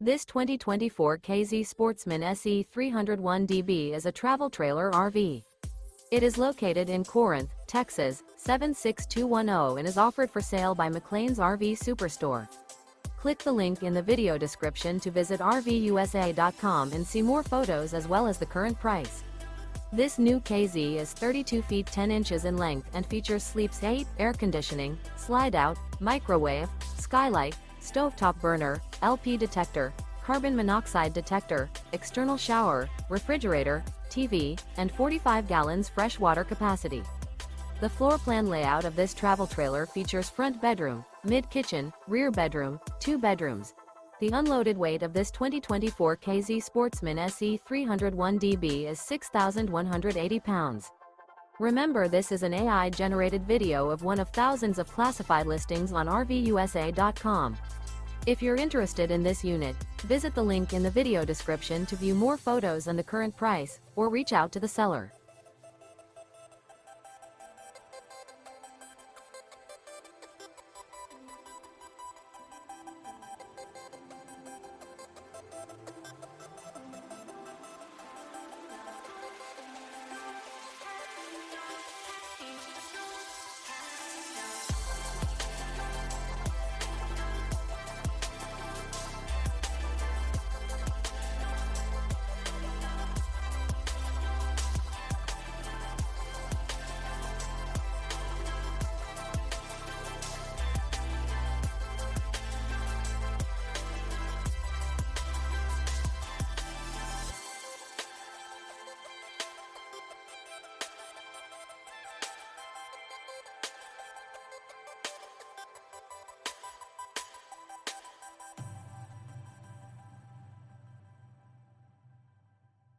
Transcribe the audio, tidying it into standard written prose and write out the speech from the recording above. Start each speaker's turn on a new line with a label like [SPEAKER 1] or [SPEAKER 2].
[SPEAKER 1] This 2024 K-Z Sportsmen SE 301DB is a travel trailer RV. It is located in Corinth, Texas, 76210 and is offered for sale by McClain's RV Superstore. Click the link in the video description to visit RVUSA.com and see more photos as well as the current price. This new KZ is 32 feet 10 inches in length and features sleeps 8, air conditioning, slide-out, microwave, skylight, stovetop burner, LP detector, carbon monoxide detector, external shower, refrigerator, TV, and 45 gallons fresh water capacity. The floor plan layout of this travel trailer features front bedroom, mid-kitchen, rear bedroom, 2 bedrooms. The unloaded weight of this 2024 K-Z Sportsmen SE 301DB is 6,180 pounds. Remember, this is an AI-generated video of one of thousands of classified listings on RVUSA.com. If you're interested in this unit, visit the link in the video description to view more photos and the current price, or reach out to the seller.